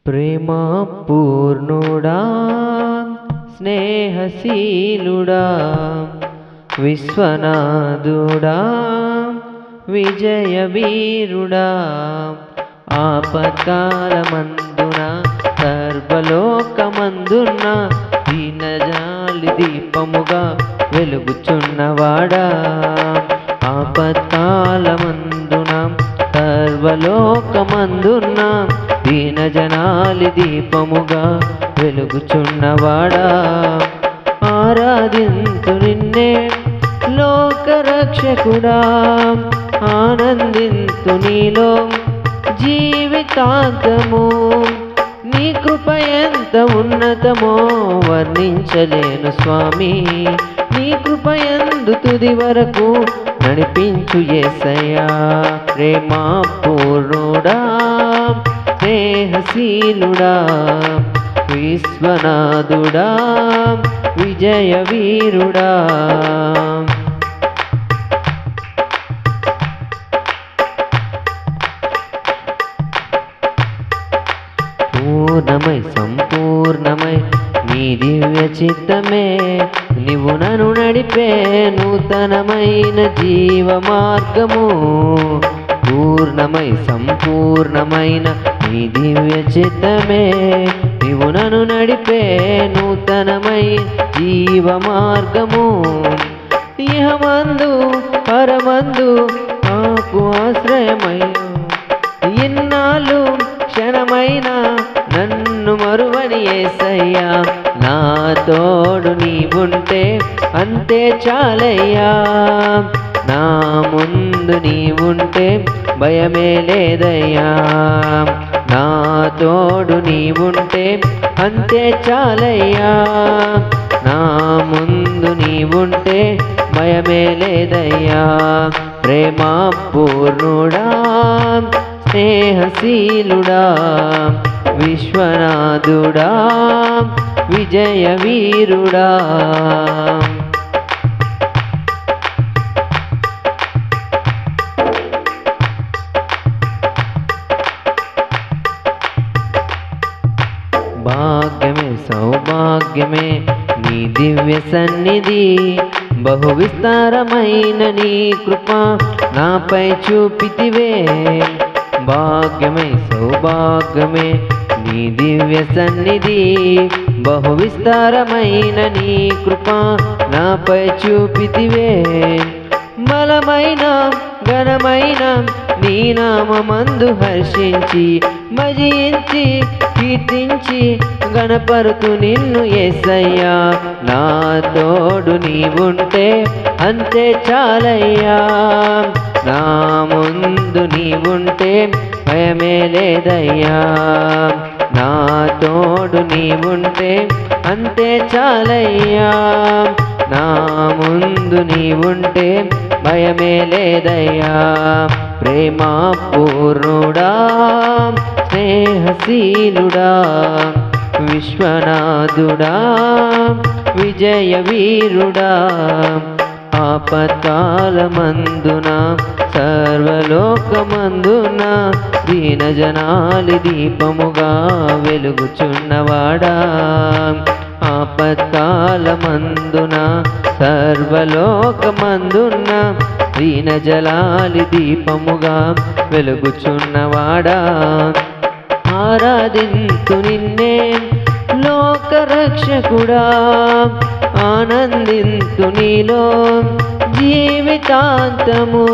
ప్రేమా పూర్ణుడా స్నేహశీలుడా విశ్వనాథుడా విజయవీరుడా ఆపత్కాలమందున సర్వలోకమందున దీనజాలి దీపముగా వెలుగుచున్నవాడా ఆపత్కాలమందున సర్వలోకమందున దీనజనాలి దీపముగా వెలుగుచున్నవాడా ఆరాధింతు నిన్నే లోకరక్షకుడా ఆనందింతు నీలో జీవితాంతము నీ కృప ఎంత ఉన్నతమో వర్ణించలేను స్వామి నీ కృప యందు తుది వరకు నడిపించు యేసయ్యా ప్రేమా పూర్ణుడా స్నేహశీలుడా విశ్వనాథుడా విజయవీరుడా పూర్ణమై సంపూర్ణమై నీ దివ్య చిత్తమే నీవు నన్ను నడిపే నూతనమైన జీవ మార్గము పూర్ణమై సంపూర్ణమైన నీ దివ్య చిత్తమే నీవు నన్ను నడిపే నూతనమై జీవ మార్గము ఇహమందు పరమందు నాకు ఆశ్రయమయ్యా ఇన్నాళ్ళు క్షణమైన నన్ను మరువని యేసయ్యా నా తోడు నీవుంటే అంతే చాలయ్యా నా ముందు నీవుంటే భయమే లేదయ్యా నా తోడు నీవుంటే అంతే చాలయ్యా నా ముందు నీవుంటే భయమే లేదయ్యా ప్రేమా పూర్ణుడా స్నేహశీలుడా విశ్వనాథుడా విజయవీరుడా భాగ్యమే సౌభాగ్యమే నీ దివ్య సన్నిధి బహు విస్తారమైన నీ కృప నాపై చూపితివే భాగ్యమే సౌభాగ్యమే నీ దివ్య సన్నిధి బహు విస్తారమైన నీ కృప నాపై చూపితివే బలమైన ఘనమైన నీ నామమందు హర్షించి భజించి కీర్తించి గణపరుతు నిన్ను యేసయ్యా నా తోడు నీవుంటే అంతే చాలయ్యా నా ముందు నీవుంటే భయమే లేదయ్యా నా తోడు నీవుంటే అంతే చాలయ్యా నా ముందు నీవుంటే భయమే లేదయ్యా ప్రేమా పూర్ణుడా స్నేహశీలుడా విశ్వనాథుడా విజయవీరుడా ఆపత్కాలమందున సర్వలోకమందున దీనజనాలి దీపముగా వెలుగుచున్నవాడా ఆపత్కాలమందున సర్వలోకమందున దీనజలాలి దీపముగా వెలుగుచున్నవాడా ఆరాధింతు నిన్నే లోకరక్షకుడా ఆనందింతు నీలో జీవితాంతము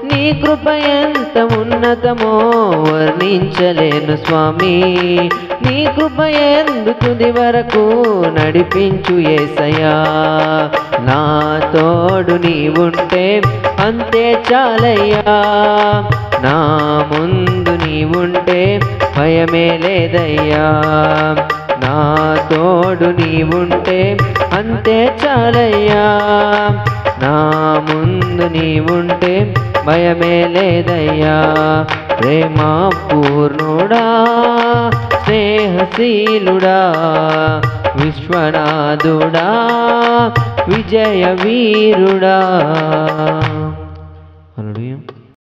నీ కృప ఎంత ఉన్నతమో వర్ణించలేను స్వామి నీ కృప యందు తుది వరకు నడిపించు యేసయ్యా నా తోడు నీవుంటే అంతే చాలయ్యా నా ముందు నీవుంటే భయమే లేదయ్యా నా తోడు నీవుంటే అంతే చాలయ్యా నా ముందు నీవుంటే భయమే లేదయ్యా ప్రేమా పూర్ణుడా స్నేహశీలుడా విశ్వనాథుడా విజయవీరుడా. హల్లెలూయా.